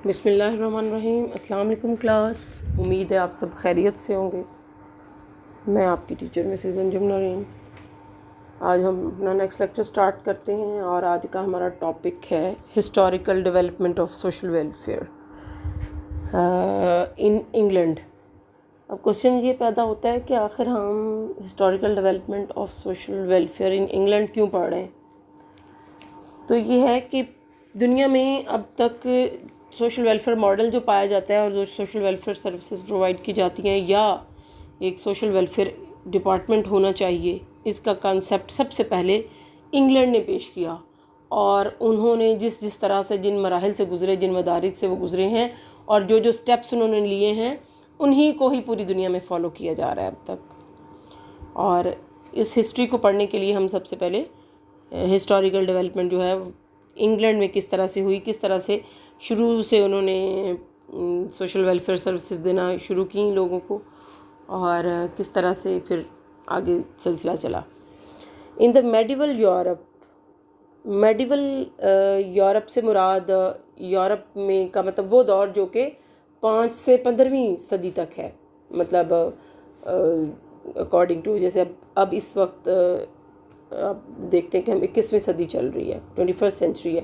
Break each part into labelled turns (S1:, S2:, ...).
S1: बिस्मिल्लाहिर्रहमानिर्रहीम। अस्सलाम वालेकुम क्लास। उम्मीद है आप सब खैरियत से होंगे। मैं आपकी टीचर मिसेस अंजुम नरीन। आज हम अपना नेक्स्ट लेक्चर स्टार्ट करते हैं और आज का हमारा टॉपिक है historical development of social welfare in England. अब क्वेश्चन ये पैदा होता है कि आखिर हम historical development of social welfare in England क्यों पढ़ रहे हैं। तो ये है कि दुनिया में अब तक सोशल वेलफेयर मॉडल जो पाया जाता है और जो सोशल वेलफेयर सर्विसेज प्रोवाइड की जाती हैं या एक सोशल वेलफेयर डिपार्टमेंट होना चाहिए, इसका कंसेप्ट सबसे पहले इंग्लैंड ने पेश किया। और उन्होंने जिस तरह से जिन मराहिल से गुज़रे, जिन मदारिज से वो गुज़रे हैं और जो स्टेप्स उन्होंने लिए हैं, उन्हीं को ही पूरी दुनिया में फ़ॉलो किया जा रहा है अब तक। और इस हिस्ट्री को पढ़ने के लिए हम सबसे पहले हिस्टोरिकल डेवलपमेंट जो है इंग्लैंड में किस तरह से हुई, किस तरह से शुरू से उन्होंने सोशल वेलफेयर सर्विसेज देना शुरू की लोगों को और किस तरह से फिर आगे सिलसिला चला। इन द मेडिवल यूरोप से मुराद यूरोप में का मतलब वो दौर जो कि 5 से 15वीं सदी तक है। मतलब अकॉर्डिंग टू जैसे अब इस वक्त आप देखते हैं कि हम 21वीं सदी चल रही है, 21st सेंचुरी है,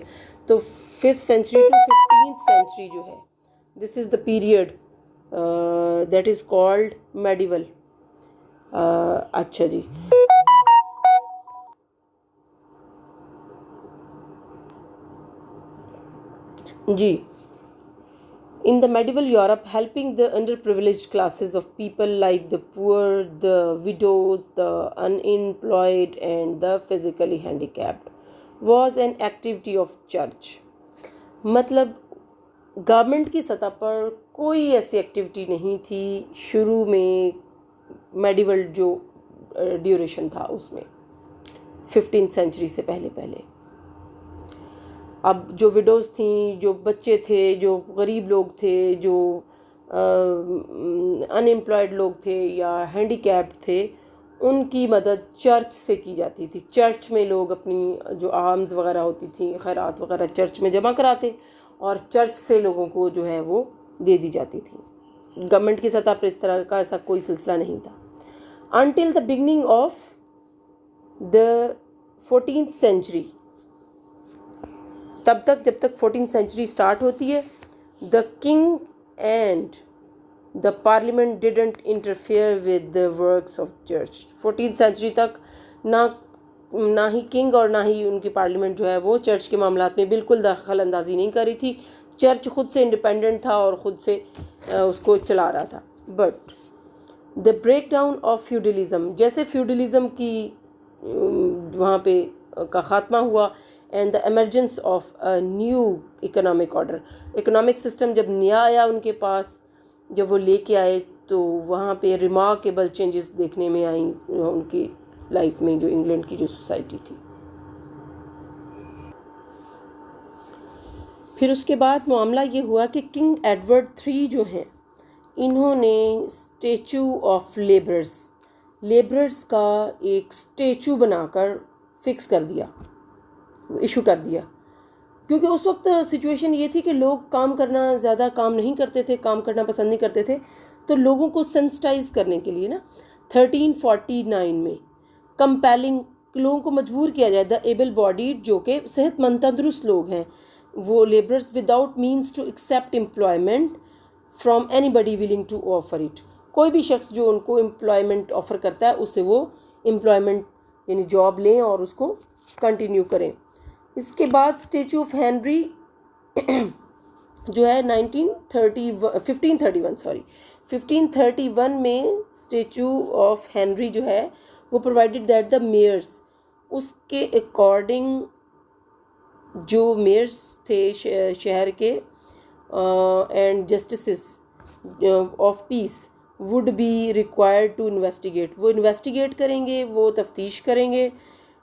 S1: तो 5th century to 15th century जो है, this is the period that is called medieval. अच्छा जी, In the medieval Europe, helping the underprivileged classes of people like the poor, the widows, the unemployed, and the physically handicapped was an activity of church. मतलब government की सतह पर कोई ऐसी activity नहीं थी शुरू में, मेडिवल जो ड्यूरेशन था उसमें 15th सेंचुरी से पहले। अब जो विडोज़ थी, जो बच्चे थे, जो गरीब लोग थे, जो अनएम्प्लॉयड लोग थे या हैंडीकैप्ड थे, उनकी मदद चर्च से की जाती थी। चर्च में लोग अपनी जो आर्म्स वगैरह होती थी, खैरात वगैरह चर्च में जमा कराते और चर्च से लोगों को जो है वो दे दी जाती थी। गवर्नमेंट की सतह पर इस तरह का ऐसा कोई सिलसिला नहीं था until the beginning of the 14th century. तब तक जब तक 14th सेंचुरी स्टार्ट होती है, the king and the parliament didn't interfere with the works of church. 14th century तक ना ही किंग और ना ही उनकी पार्लियामेंट जो है वो चर्च के मामलात में बिल्कुल दखल अंदाजी नहीं करी थी। चर्च खुद से इंडिपेंडेंट था और ख़ुद से उसको चला रहा था। But the break down of feudalism, जैसे फ्यूडलिज्म की वहाँ पे का ख़ात्मा हुआ and the emergence of a new economic order, economic system जब नया आया उनके पास, जब वो लेके आए तो वहाँ पे रिमार्केबल चेंजेस देखने में आई उनकी लाइफ में, जो इंग्लैंड की जो सोसाइटी थी। फिर उसके बाद मामला ये हुआ कि किंग एडवर्ड III जो हैं, इन्होंने स्टेचू ऑफ लेबरर्स का एक स्टेचू बनाकर फिक्स कर दिया, इशू कर दिया। क्योंकि उस वक्त सिचुएशन ये थी कि लोग काम करना, ज़्यादा काम नहीं करते थे, काम करना पसंद नहीं करते थे। तो लोगों को सेंसिटाइज करने के लिए ना 1349 में कंपेलिंग लोगों को मजबूर किया जाए, द एबल बॉडीड जो कि सेहतमंद तंदुरुस्त लोग हैं, वो labourers without means to accept employment from anybody willing to offer it. कोई भी शख्स जो उनको एम्प्लॉयमेंट ऑफ़र करता है उससे वो एम्प्लॉयमेंट यानी जॉब लें और उसको कंटिन्यू करें। इसके बाद स्टेचू ऑफ हेनरी जो है 1531 में स्टेचू ऑफ हेनरी जो है वो प्रोवाइडेड दैट द मेयर्स, उसके अकॉर्डिंग जो मेयर्स थे शहर के and justices of peace would be required to investigate, वो इन्वेस्टिगेट करेंगे, वो तफ्तीश करेंगे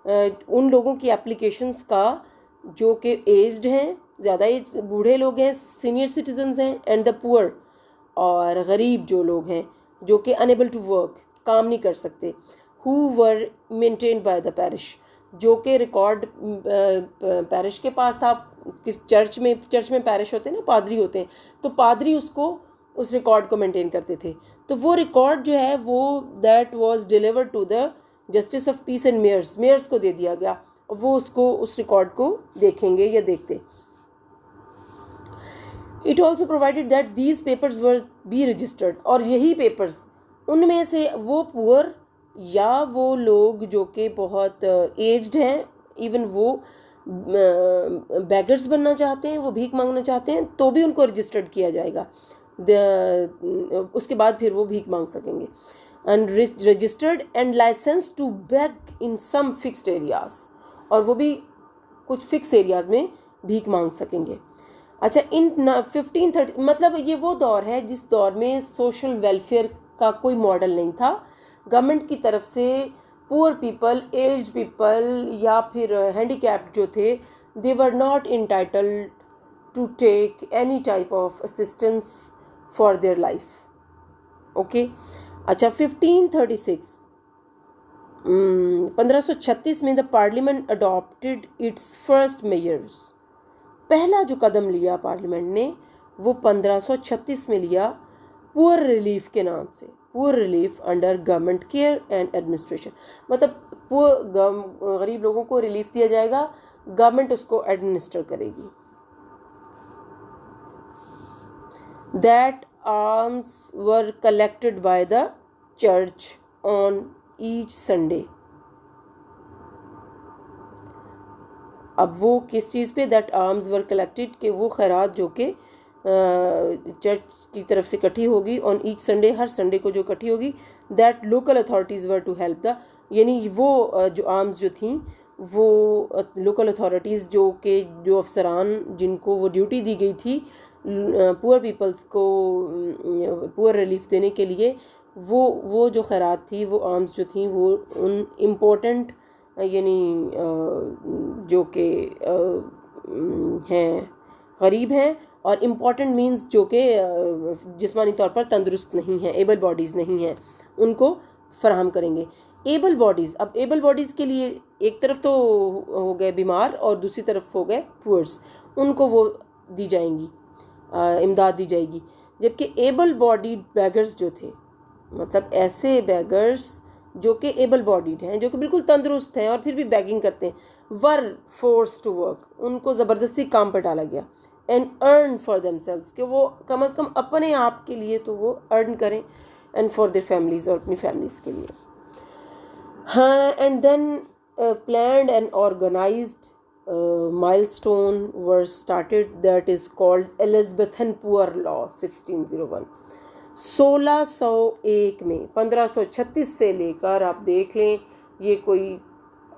S1: उन लोगों की एप्लीकेशंस का जो कि एज्ड हैं, ज़्यादा एज बूढ़े लोग हैं, सीनियर सिटीजन्स हैं, एंड द पुअर और गरीब जो लोग हैं जो कि अनेबल टू वर्क, काम नहीं कर सकते, who were maintained by the parish, जो कि रिकॉर्ड पैरिश के पास था, किस चर्च में पैरिश होते हैं ना, पादरी होते हैं, तो पादरी उसको उस रिकॉर्ड को मेंटेन करते थे। तो वो रिकॉर्ड जो है वो that was delivered to the justice of peace and mayors को दे दिया गया। वो उसको उस रिकॉर्ड को देखेंगे या देखते। It also provided that these papers were be registered, और यही पेपर्स उनमें से वो पुअर या वो लोग जो कि बहुत एज्ड हैं, इवन वो बैगर्स बनना चाहते हैं, वो भीख मांगना चाहते हैं, तो भी उनको रजिस्टर्ड किया जाएगा। उसके बाद फिर वो भीख मांग सकेंगे। And registered and licence to beg in some fixed areas, और वो भी कुछ फिक्स एरियाज में भीख मांग सकेंगे। अच्छा, इन 1530 मतलब ये वो दौर है जिस दौर में सोशल वेलफेयर का कोई मॉडल नहीं था। गवर्नमेंट की तरफ से पुअर पीपल, एज्ड पीपल या फिर हैंडीकैप्ड जो थे, they were not entitled to take any type of assistance for their life. Okay. अच्छा, 1536 में the parliament adopted its first measures. पहला जो कदम लिया पार्लियामेंट ने वो 1536 में लिया पुअर रिलीफ के नाम से, poor relief under government care and administration. मतलब गरीब लोगों को रिलीफ दिया जाएगा, गवर्नमेंट उसको एडमिनिस्टर करेगी। That arms were collected by the church on each Sunday. अब वो किस चीज़ पे, दैट आर्म्स वर कलेक्टेड, के वो खैरात जो कि चर्च की तरफ से इकट्ठी होगी ऑन ईच संडे, हर संडे को जो इकट्ठी होगी। That local authorities were to help the, यानी वो जो आर्म्स जो थी वो लोकल अथॉरिटीज़ जो अफसरान जिनको वो ड्यूटी दी गई थी पुअर पीपल्स को पुअर रिलीफ देने के लिए, वो जो खैरात थी, वो आर्म्स जो थी, वो उन इम्पोर्टेंट यानी जो कि हैं गरीब हैं, और इम्पॉर्टेंट मींस जो कि जिस्मानी तौर पर तंदुरुस्त नहीं हैं, एबल बॉडीज़ नहीं हैं, उनको फराहम करेंगे। एबल बॉडीज़, अब एबल बॉडीज़ के लिए एक तरफ तो हो गए बीमार और दूसरी तरफ हो गए पुअर्स, उनको वो दी जाएंगी, इमदाद दी जाएगी। जबकि एबल बॉडीड बैगर्स जो थे, मतलब ऐसे बैगर्स जो कि एबल बॉडीड हैं, जो कि बिल्कुल तंदुरुस्त हैं और फिर भी बैगिंग करते हैं, वर फोर्स टू वर्क, उनको ज़बरदस्ती काम पर डाला गया। एंड अर्न फॉर देमसेल्व्स, कि वो कम से कम अपने आप के लिए तो वो अर्न करें, एंड फॉर देयर फैमिलीज़, और अपनी फैमिलीज़ के लिए। हाँ, and then planned and organised milestone were started that is called Elizabethan Poor Law 1601। 1601 में 1536 से लेकर आप देख लें, ये कोई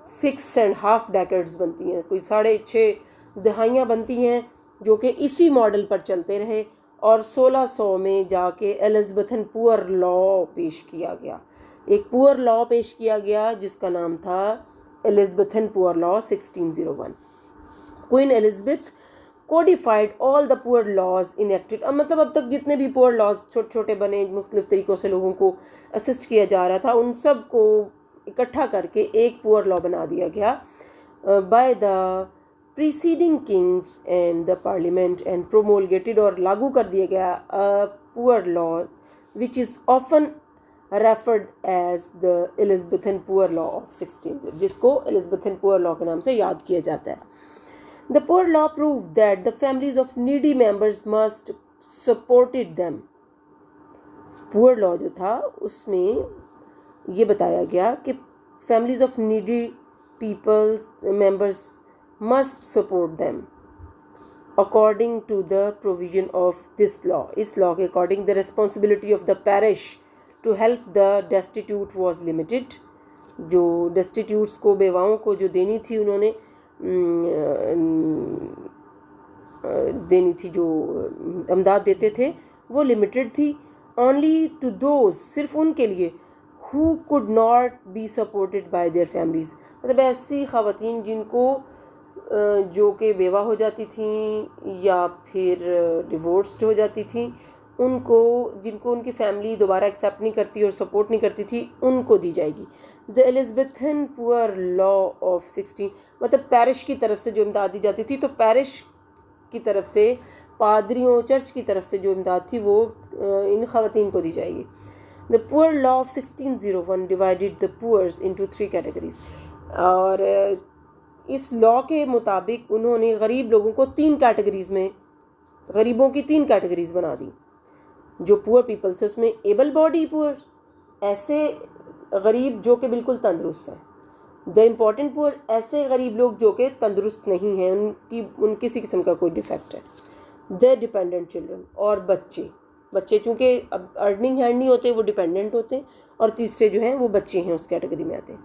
S1: 6.5 डेकेड्स बनती हैं, कोई 6.5 दहाइयाँ बनती हैं, जो कि इसी मॉडल पर चलते रहे। और 1600 में जाके एलिज़ाबेथन पुअर लॉ पेश किया गया, एक पुअर लॉ पेश किया गया जिसका नाम था Elizabethan poor law 1601। Queen Elizabeth codified all the poor laws enacted. अब मतलब अब तक जितने भी पुअर लॉज छोटे छोटे बने, मुख्तलिफ तरीक़ों से लोगों को असिस्ट किया जा रहा था, उन सब को इकट्ठा करके एक पुअर लॉ बना दिया गया by the preceding kings and the parliament and promulgated, और लागू कर दिया गया poor law which is often referred as the Elizabethan poor law of 16, जिसको एलिज़ाबेथन पुअर लॉ के नाम से याद किया जाता है। The poor law proved that the families of needy members must supported them। poor law जो था उसमें ये बताया गया कि families of needy people members must support them according to the provision of this law। इस law के according the responsibility of the parish to help the destitute was limited। जो destitutes को, बेवाओं को जो देनी थी, उन्होंने देनी थी, जो इमदाद देते थे वो लिमिटेड थी। ओनली टू दोज, सिर्फ उनके लिए, who could not be supported by there families, मतलब ऐसी ख़वातीन जिनको जो कि बेवा हो जाती थी या फिर डिवोर्स्ड हो जाती थी, उनको, जिनको उनकी फैमिली दोबारा एक्सेप्ट नहीं करती और सपोर्ट नहीं करती थी, उनको दी जाएगी। The Elizabethan poor law of 16, मतलब पैरिश की तरफ से जो इमदाद दी जाती थी, तो पैरिश की तरफ से, पादरियों चर्च की तरफ से जो इमदाद थी वो इन ख़वातीन को दी जाएगी। The poor law of 1601 divided the poors into 3 categories. और इस लॉ के मुताबिक उन्होंने गरीब लोगों को 3 कैटेगरीज में, गरीबों की 3 कैटेगरीज बना दी। जो पुअर पीपल्स है उसमें एबल बॉडी पुअर, ऐसे गरीब जो कि बिल्कुल तंदुरुस्त हैं। द इम्पॉर्टेंट पुअर, ऐसे गरीब लोग जो कि तंदुरुस्त नहीं हैं, उन किसी किस्म का कोई डिफेक्ट है। द डिपेंडेंट चिल्ड्रन, और बच्चे चूँकि अब अर्निंग हैंड नहीं होते, वो डिपेंडेंट होते हैं। और तीसरे जो हैं वो बच्चे हैं, उस कैटेगरी में आते हैं।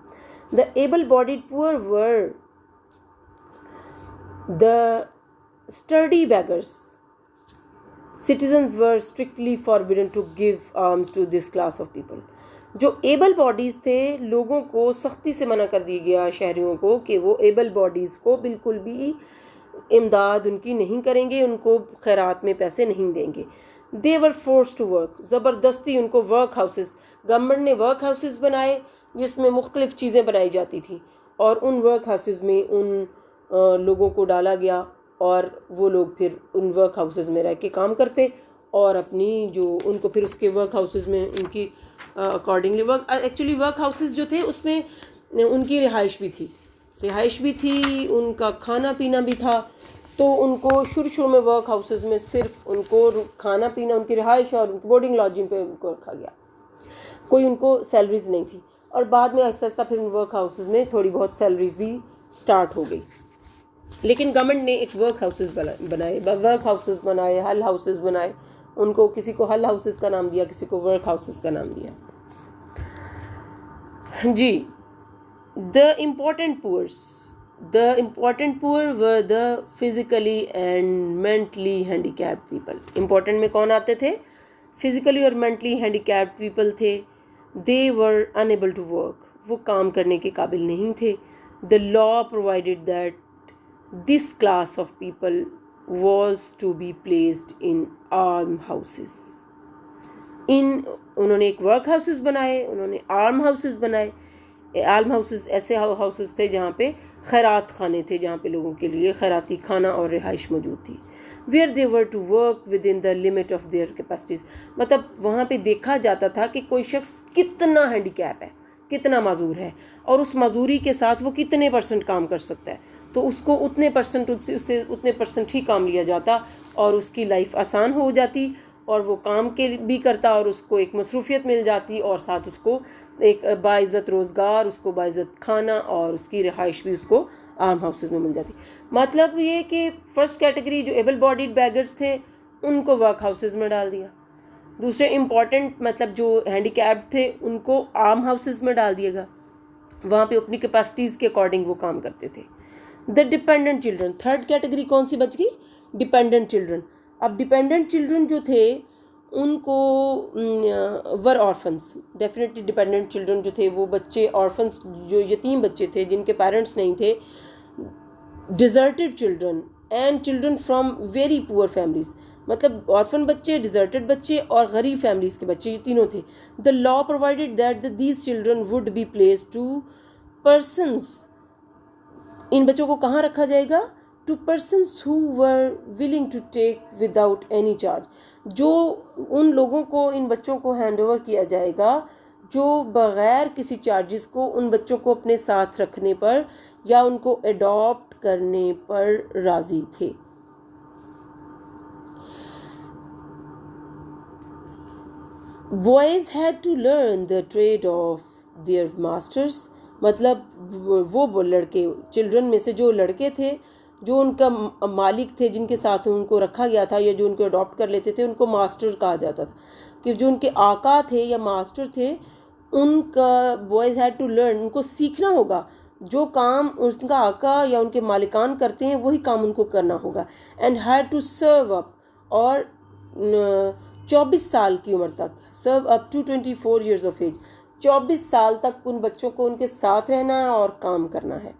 S1: The able bodied poor were the study beggars. Citizens were strictly forbidden to give alms to this class of people. जो एबल बॉडीज़ थे, लोगों को सख्ती से मना कर दिया गया, शहरियों को, कि वो एबल बॉडीज़ को बिल्कुल भी इमदाद उनकी नहीं करेंगे, उनको खैरात में पैसे नहीं देंगे। दे वर फोर्स टू वर्क, ज़बरदस्ती उनको वर्क हाउसेस, गवर्नमेंट ने वर्क हाउसेस बनाए जिसमें मुख्तलिफ़ चीज़ें बनाई जाती थी, और उन वर्क हाउसेस में उन लोगों को डाला गया, और वो लोग फिर उन वर्क हाउसेस में रह के काम करते, और अपनी जो उनको फिर उसके वर्क हाउसेस में उनकी अकॉर्डिंगली एक्चुअली वर्क हाउसेस जो थे उसमें उनकी रिहाइश भी थी, उनका खाना पीना भी था। तो उनको शुरू में वर्क हाउसेस में सिर्फ उनको खाना पीना, उनकी रिहाइश और बोर्डिंग लॉजिंग पे उनको रखा गया, कोई उनको सैलरीज नहीं थी। और बाद में आहिस्ता आहिस्ता फिर उन वर्क हाउसेस में थोड़ी बहुत सैलरीज भी स्टार्ट हो गई। लेकिन गवर्नमेंट ने एक वर्क हाउसेस बनाए, हल हाउसेस बनाए। उनको किसी को हल हाउसेस का नाम दिया, किसी को वर्क हाउसेस का नाम दिया जी। The important poor were the physically and mentally handicapped people. Important में कौन आते थे? फिजिकली और मेंटली हैंडीकैप्ड पीपल थे। They were unable to work, वो काम करने के काबिल नहीं थे। The law provided that this class of people was to be placed in almhouses. उन्होंने एक वर्क हाउसेस बनाए, उन्होंने आर्म हाउसेस बनाए। आर्म हाउसेस ऐसे हाउसेस थे जहाँ पे खैरात खाने थे, जहाँ पे लोगों के लिए खैराती खाना और रिहाइश मौजूद थी। Where they were to work within the limit of their capacities, मतलब वहाँ पे देखा जाता था कि कोई शख्स कितना हैंडीकैप है, कितना माजूर है, और उस माजूरी के साथ वो कितने % काम कर सकता है, तो उसको उतने % उससे उतने % ही काम लिया जाता, और उसकी लाइफ आसान हो जाती, और वो काम के भी करता, और उसको एक मसरूफियत मिल जाती, और साथ उसको एक बाइज़्ज़त रोज़गार, उसको बाइज़्ज़त खाना, और उसकी रिहाइश भी उसको आर्म हाउसेस में मिल जाती। मतलब ये कि फर्स्ट कैटेगरी जो एबल बॉडीड बैगर्स थे उनको वर्क हाउसेस में डाल दिया। दूसरे इम्पॉर्टेंट मतलब जो हैंडीकैप्ड थे उनको आर्म हाउसेस में डाल दिएगा, वहाँ पे अपनी कैपेसिटीज़ के अकॉर्डिंग वो काम करते थे। The dependent children, third category कौन सी बच गई? Dependent children. अब डिपेंडेंट चिल्ड्रन जो थे उनको वर ऑर्फन्स, डेफिनेटली डिपेंडेंट चिल्ड्रन जो थे वो बच्चे ऑर्फन्स, जो यतीम बच्चे थे जिनके पेरेंट्स नहीं थे, deserted children and children from very poor families, मतलब ऑर्फन बच्चे, डिजर्टेड बच्चे और गरीब फैमिलीज के बच्चे, ये तीनों थे। The law provided that these children would be placed to persons, इन बच्चों को कहाँ रखा जाएगा? To persons who were willing to take without any charge, जो उन लोगों को, इन बच्चों को हैंड ओवर किया जाएगा जो बग़ैर किसी चार्जेस को उन बच्चों को अपने साथ रखने पर या उनको एडॉप्ट करने पर राज़ी थे। Boys had to learn the trade of their masters, मतलब वो लड़के, चिल्ड्रन में से जो लड़के थे जो उनका मालिक थे, जिनके साथ उनको रखा गया था या जो उनको अडॉप्ट कर लेते थे, उनको मास्टर कहा जाता था। कि जो उनके आका थे या मास्टर थे, उनका बॉयज़ हैड टू लर्न, उनको सीखना होगा, जो काम उनका आका या उनके मालिकान करते हैं वही काम उनको करना होगा। And had to serve up, और 24 साल की उम्र तक, serve up to 24 years of age, 24 साल तक उन बच्चों को उनके साथ रहना है और काम करना है।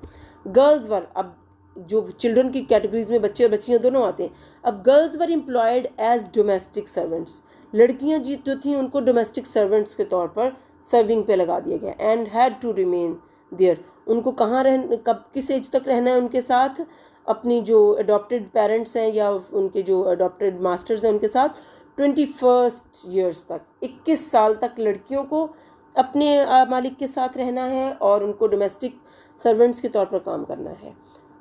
S1: गर्ल्स वर, अब जो चिल्ड्रन की कैटेगरीज में बच्चे और बच्चियां दोनों आते हैं, अब girls were employed as domestic servants, लड़कियां जो थी उनको डोमेस्टिक सर्वेंट्स के तौर पर सर्विंग पे लगा दिया गया। And had to remain there, उनको कहाँ कब किस एज तक रहना है उनके साथ? अपनी जो अडॉप्टेड पेरेंट्स हैं या उनके जो अडॉप्टेड मास्टर्स हैं उनके साथ 21 ईयर्स तक, 21 साल तक लड़कियों को अपने मालिक के साथ रहना है और उनको डोमेस्टिक सर्वेंट्स के तौर पर काम करना है।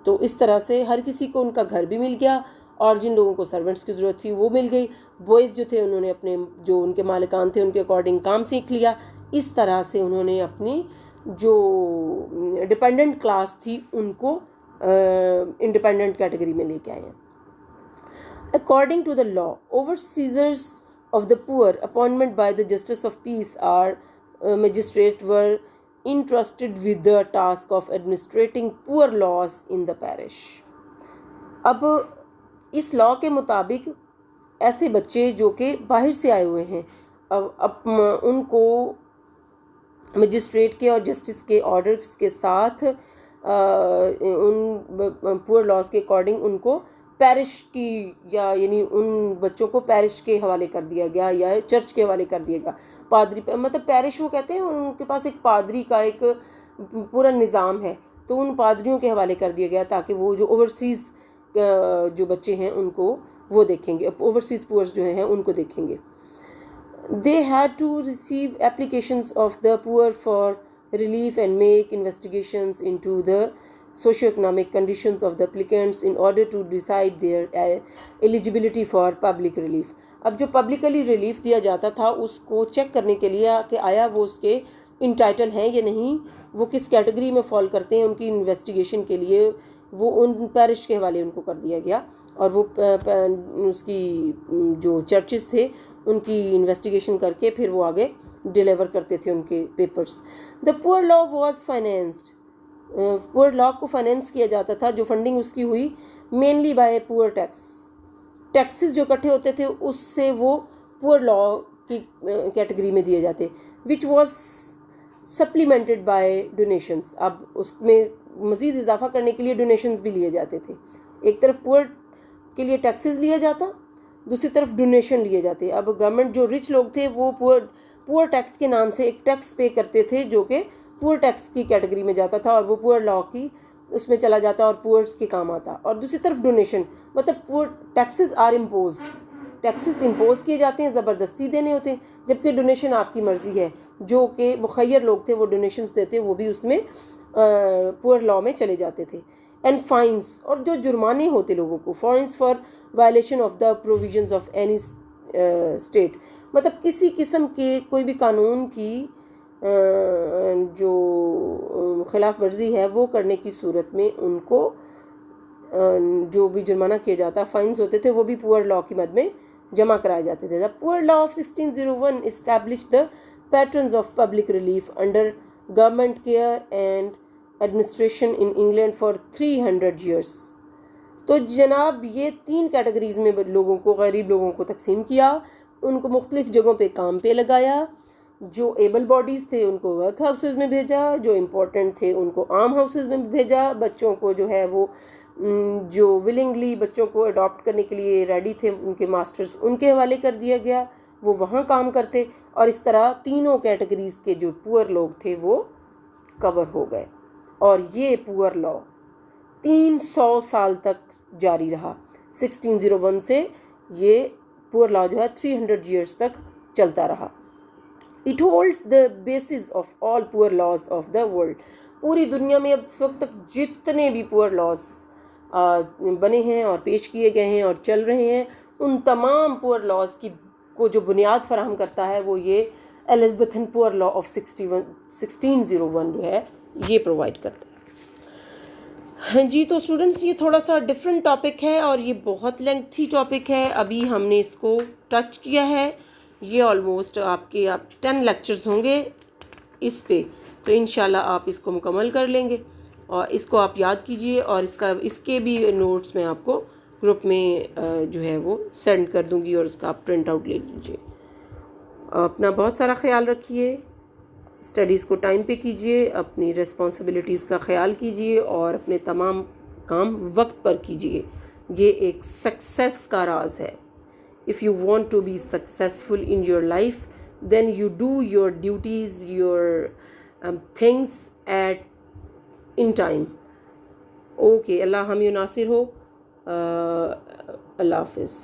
S1: तो इस तरह से हर किसी को उनका घर भी मिल गया और जिन लोगों को सर्वेंट्स की ज़रूरत थी वो मिल गई। बॉयज़ जो थे उन्होंने अपने जो उनके मालिकान थे उनके अकॉर्डिंग काम सीख लिया। इस तरह से उन्होंने अपनी जो डिपेंडेंट क्लास थी उनको इंडिपेंडेंट कैटेगरी में लेके आए हैं। According to the law, overseers of the poor appointed by the Justice of Peace or magistrate were entrusted with the task of administrating poor laws in the parish. अब इस law के मुताबिक ऐसे बच्चे जो कि बाहर से आए हुए हैं अब उनको मजिस्ट्रेट के और जस्टिस के ऑर्डर्स के साथ उन पुअर लॉज के अकॉर्डिंग उनको पैरिश की या यानी उन बच्चों को पैरिश के हवाले कर दिया गया या चर्च के हवाले कर दिया गया। पादरी मतलब पैरिश वो कहते हैं, उनके पास एक पादरी का एक पूरा निज़ाम है, तो उन पादरियों के हवाले कर दिया गया ताकि वो जो ओवरसीज़ जो बच्चे हैं उनको वो देखेंगे, ओवरसीज़ पुअर्स जो हैं उनको देखेंगे। They had to receive applications of the poor for relief and make investigations into the socio-economic conditions of the applicants in order to decide their eligibility for public relief. अब जो publicly relief दिया जाता था उसको check करने के लिए कि आया वो उसके इंटाइटल हैं या नहीं, वो किस कैटेगरी में फॉल करते हैं, उनकी इन्वेस्टिगेशन के लिए वो उन पैरिश के हवाले उनको कर दिया गया और वो उसकी जो चर्चेस थे उनकी इन्वेस्टिगेशन करके फिर वो आगे डिलीवर करते थे उनके papers. The poor law was financed, poor law को फाइनेंस किया जाता था, जो फंडिंग उसकी हुई मेनली बाय पुअर टैक्सेस जो इकट्ठे होते थे उससे वो पुअर लॉ की कैटेगरी में दिए जाते, which was supplemented by donations. अब उसमें मज़ीद इजाफा करने के लिए डोनेशंस भी लिए जाते थे। एक तरफ पुअर के लिए टैक्सेस लिया जाता, दूसरी तरफ डोनेशन लिए जाते। अब गवर्नमेंट जो रिच लोग थे वो पुअर टैक्स के नाम से एक टैक्स पे करते थे जो कि पुअर टैक्स की कैटेगरी में जाता था और वो पुअर लॉ की उसमें चला जाता और पुअर्स के काम आता। और दूसरी तरफ डोनेशन मतलब poor taxes are imposed, taxes impose किए जाते हैं, ज़बरदस्ती देने होते हैं, जबकि डोनेशन आपकी मर्ज़ी है। जो कि मुखय्यर लोग थे वो डोनेशंस देते, वो भी उसमें पुअर लॉ में चले जाते थे। एंड फाइन्स, और जो जुर्माने होते लोगों को, fines for violation of the provisions of any state, मतलब किसी किस्म के कोई भी कानून की जो खिलाफ वर्जी है वो करने की सूरत में उनको जो भी जुर्माना किया जाता, फाइन्स होते थे, वो भी पुअर लॉ की मद में जमा कराए जाते थे। The poor law of 1601 established the patrons of public relief under government care and administration in England for 300 years। तो जनाब ये 3 कैटेगरीज में लोगों को, गरीब लोगों को तकसीम किया, उनको मुख्तलिफ जगहों पे काम पे लगाया। जो एबल बॉडीज़ थे उनको वर्क हाउसेस में भेजा, जो इम्पोर्टेंट थे उनको आर्म हाउसेस में भेजा, बच्चों को जो है वो जो विलिंगली बच्चों को अडॉप्ट करने के लिए रेडी थे उनके मास्टर्स उनके हवाले कर दिया गया, वो वहाँ काम करते। और इस तरह तीनों कैटेगरीज़ के जो पुअर लोग थे वो कवर हो गए। और ये पुअर लॉ 300 साल तक जारी रहा। 1601 से ये पुअर लॉ जो है 300 ईयर्स तक चलता रहा। It holds the basis of all poor laws of the world. पूरी दुनिया में अब इस वक्त तक जितने भी पुअर लॉज बने हैं और पेश किए गए हैं और चल रहे हैं, उन तमाम पुअर लॉज की को जो बुनियाद फराहम करता है वो ये एलिज़ाबेथन पुअर लॉ ऑफ 1601 जो है ये प्रोवाइड करता है। हाँ जी, तो स्टूडेंट्स ये थोड़ा सा डिफरेंट टॉपिक है और ये बहुत लेंथी टॉपिक है। अभी हमने इसको टच किया है, ये ऑलमोस्ट आपके 10 लेक्चर्स होंगे इस पे, तो इंशाल्लाह आप इसको मुकम्मल कर लेंगे और इसको आप याद कीजिए। और इसके भी नोट्स मैं आपको ग्रुप में जो है वो सेंड कर दूंगी और उसका आप प्रिंट आउट ले लीजिए। अपना बहुत सारा ख्याल रखिए, स्टडीज़ को टाइम पे कीजिए, अपनी रिस्पॉन्सिबिलिटीज़ का ख्याल कीजिए और अपने तमाम काम वक्त पर कीजिए। ये एक सक्सेस का राज है। If you want to be successful in your life, then you do your duties, your things in time. Okay, अल्लाह हम यू नासिर हो। अल्लाह हाफिज़।